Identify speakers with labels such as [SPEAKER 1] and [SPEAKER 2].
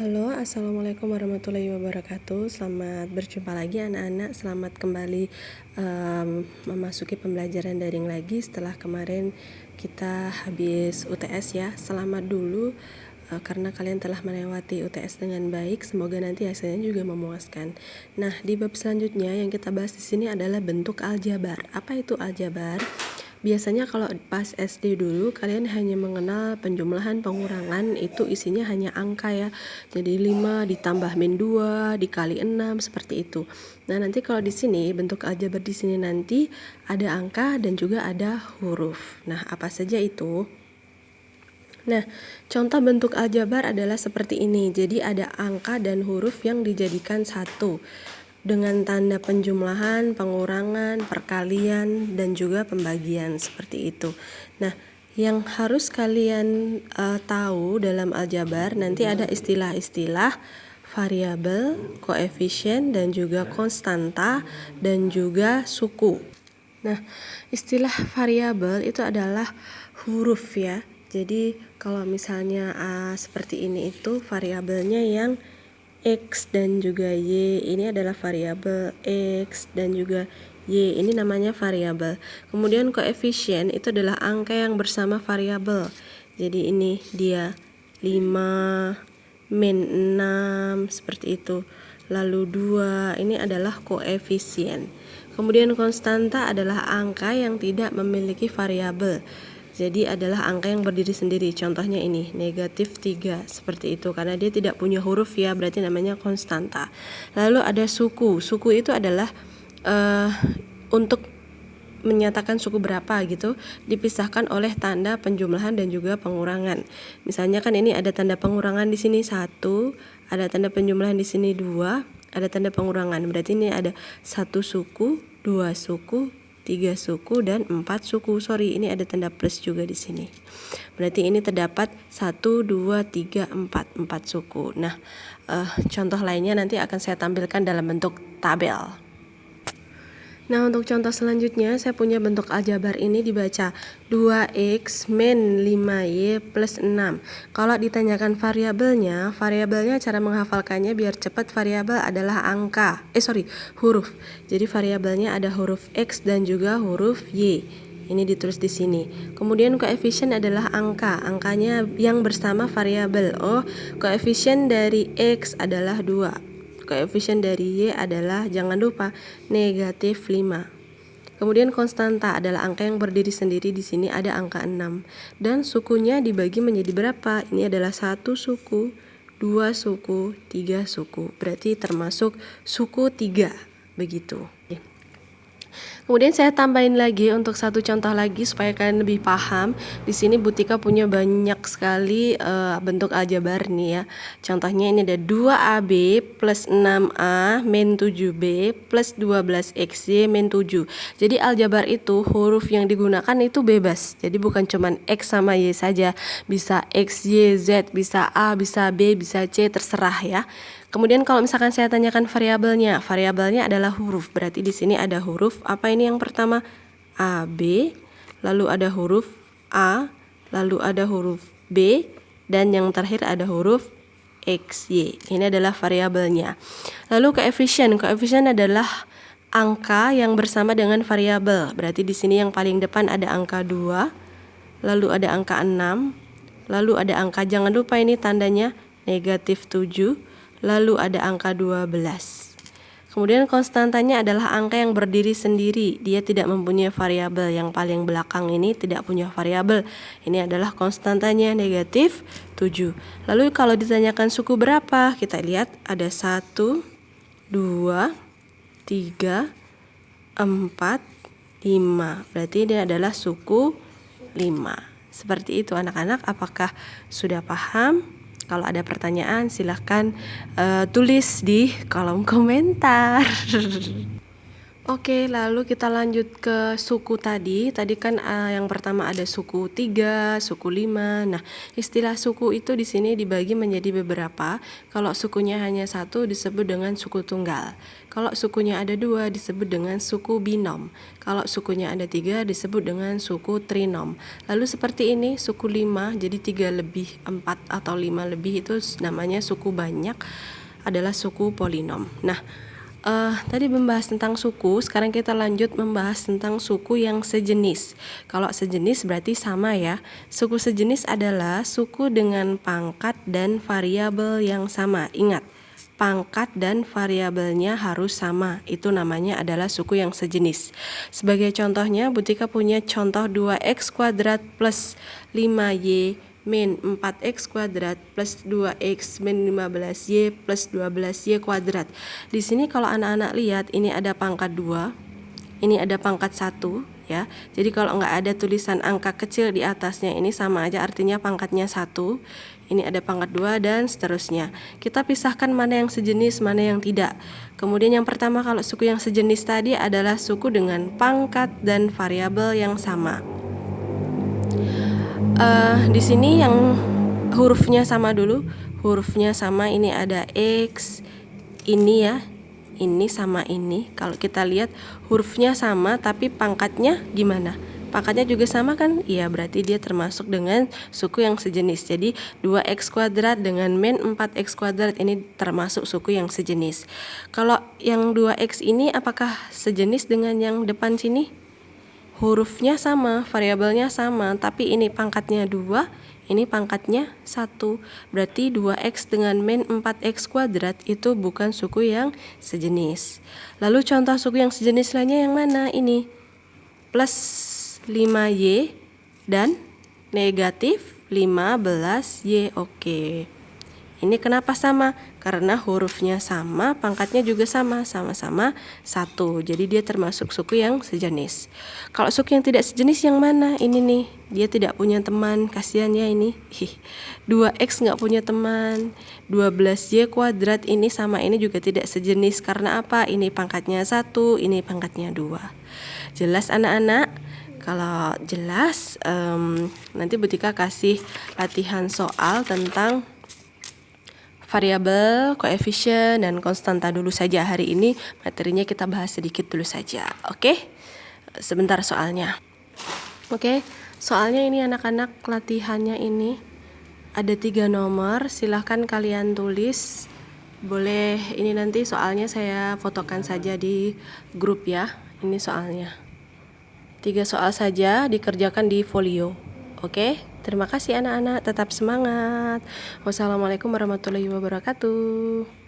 [SPEAKER 1] Halo, assalamualaikum warahmatullahi wabarakatuh. Selamat berjumpa lagi anak-anak. Selamat kembali memasuki pembelajaran daring lagi setelah kemarin kita habis UTS ya. Selamat dulu karena kalian telah melewati UTS dengan baik. Semoga nanti hasilnya juga memuaskan. Nah, di bab selanjutnya yang kita bahas di sini adalah bentuk aljabar. Apa itu aljabar? Biasanya kalau pas SD dulu kalian hanya mengenal penjumlahan, pengurangan, itu isinya hanya angka ya. Jadi 5 ditambah min 2 dikali 6 seperti itu. Nah, nanti kalau di sini bentuk aljabar di sini nanti ada angka dan juga ada huruf. Nah, apa saja itu? Nah, contoh bentuk aljabar adalah seperti ini. Jadi ada angka dan huruf yang dijadikan satu dengan tanda penjumlahan, pengurangan, perkalian, dan juga pembagian seperti itu. Nah, yang harus kalian tahu dalam aljabar nanti ada istilah-istilah variabel, koefisien, dan juga konstanta, dan juga suku. Nah, istilah variabel itu adalah huruf ya. Jadi kalau misalnya seperti ini itu variabelnya yang X dan juga Y, ini adalah variabel X dan juga Y, ini namanya variabel. Kemudian koefisien itu adalah angka yang bersama variabel. Jadi ini dia 5 min 6 seperti itu. Lalu 2 ini adalah koefisien. Kemudian konstanta adalah angka yang tidak memiliki variabel. Jadi adalah angka yang berdiri sendiri. Contohnya ini, negatif 3, seperti itu. Karena dia tidak punya huruf ya, berarti namanya konstanta. Lalu ada suku. Suku itu adalah untuk menyatakan suku berapa gitu, dipisahkan oleh tanda penjumlahan dan juga pengurangan. Misalnya kan ini ada tanda pengurangan di sini 1, ada tanda penjumlahan di sini 2, ada tanda pengurangan. Berarti ini ada 1 suku, 2 suku, 3 suku, dan 4 suku. Ini ada tanda plus juga di sini. Berarti ini terdapat 1, 2, 3, 4 suku. Nah, contoh lainnya nanti akan saya tampilkan dalam bentuk tabel. Nah, untuk contoh selanjutnya saya punya bentuk aljabar ini dibaca 2x min 5y plus 6. Kalau ditanyakan variabelnya cara menghafalkannya biar cepat, variabel adalah huruf. Jadi variabelnya ada huruf x dan juga huruf y. Ini ditulis di sini. Kemudian koefisien adalah angkanya yang bersama variabel. Koefisien dari x adalah 2. Koefisien dari Y adalah, jangan lupa, negatif 5. Kemudian konstanta adalah angka yang berdiri sendiri, di sini ada angka 6. Dan sukunya dibagi menjadi berapa? Ini adalah 1 suku, 2 suku, 3 suku. Berarti termasuk suku 3, begitu. Kemudian saya tambahin lagi untuk satu contoh lagi supaya kalian lebih paham. Di sini Butika punya banyak sekali bentuk aljabar nih ya. Contohnya ini ada 2AB plus 6A min 7B plus 12XY min 7. Jadi aljabar itu huruf yang digunakan itu bebas. Jadi bukan cuman X sama Y saja. Bisa X, Y, Z, bisa A, bisa B, bisa C, terserah ya. Kemudian kalau misalkan saya tanyakan variabelnya adalah huruf. Berarti di sini ada huruf apa ini yang pertama? A, B, lalu ada huruf A, lalu ada huruf B, dan yang terakhir ada huruf X, Y. Ini adalah variabelnya. Lalu koefisien adalah angka yang bersama dengan variabel. Berarti di sini yang paling depan ada angka 2, lalu ada angka 6, lalu ada angka, jangan lupa ini tandanya negatif 7, lalu ada angka 12. Kemudian konstantanya adalah angka yang berdiri sendiri. Dia tidak mempunyai variabel. Yang paling belakang ini tidak punya variabel. Ini adalah konstantanya negatif 7. Lalu kalau ditanyakan suku berapa? Kita lihat ada 1, 2, 3, 4, 5. Berarti ini adalah suku 5. Seperti itu anak-anak. Apakah sudah paham? Kalau ada pertanyaan silahkan tulis di kolom komentar. Oke, lalu kita lanjut ke suku tadi. Tadi kan yang pertama ada suku 3, suku 5. Nah, istilah suku itu di sini dibagi menjadi beberapa. Kalau sukunya hanya satu disebut dengan suku tunggal. Kalau sukunya ada 2 disebut dengan suku binom. Kalau sukunya ada 3 disebut dengan suku trinom. Lalu seperti ini, suku 5, jadi 3 lebih 4 atau 5 lebih itu namanya suku banyak, adalah suku polinom. Nah, tadi membahas tentang suku, sekarang kita lanjut membahas tentang suku yang sejenis. Kalau sejenis berarti sama ya. Suku sejenis adalah suku dengan pangkat dan variabel yang sama. Ingat, pangkat dan variabelnya harus sama. Itu namanya adalah suku yang sejenis. Sebagai contohnya, Butika punya contoh 2x kuadrat plus 5y min 4x kuadrat plus 2x min 15y plus 12y kuadrat. Di sini kalau anak-anak lihat, ini ada pangkat 2, ini ada pangkat 1 ya. Jadi kalau nggak ada tulisan angka kecil di atasnya, ini sama aja artinya pangkatnya 1. Ini ada pangkat 2 dan seterusnya. Kita pisahkan mana yang sejenis, mana yang tidak. Kemudian yang pertama, kalau suku yang sejenis tadi adalah suku dengan pangkat dan variabel yang sama. Di sini yang hurufnya sama dulu. Hurufnya sama, ini ada X, ini ya, ini sama ini. Kalau kita lihat hurufnya sama tapi pangkatnya gimana? Pangkatnya juga sama kan? Iya, berarti dia termasuk dengan suku yang sejenis. Jadi 2x kuadrat dengan min 4x kuadrat ini termasuk suku yang sejenis. Kalau yang 2x ini apakah sejenis dengan yang depan sini? Hurufnya sama, variabelnya sama, tapi ini pangkatnya 2, ini pangkatnya 1. Berarti 2x dengan min 4x kuadrat itu bukan suku yang sejenis. Lalu contoh suku yang sejenis lainnya yang mana? Ini plus 5y dan negatif 15y. Oke. Ini kenapa sama? Karena hurufnya sama, pangkatnya juga sama, sama-sama 1. Jadi dia termasuk suku yang sejenis. Kalau suku yang tidak sejenis yang mana? Ini nih, dia tidak punya teman, kasihan ya ini. 2x nggak punya teman. 12y kuadrat ini sama ini juga tidak sejenis. Karena apa? Ini pangkatnya 1, ini pangkatnya 2. Jelas anak-anak? Kalau jelas, nanti Butika kasih latihan soal tentang variabel, koefisien, dan konstanta dulu saja hari ini. Materinya kita bahas sedikit dulu saja. Oke? Sebentar soalnya. Oke, soalnya ini anak-anak, latihannya ini ada 3 nomor. Silahkan kalian tulis. Boleh, ini nanti soalnya saya fotokan saja di grup ya. Ini soalnya 3 soal saja, dikerjakan di folio. Oke, terima kasih anak-anak, tetap semangat. Wassalamualaikum warahmatullahi wabarakatuh.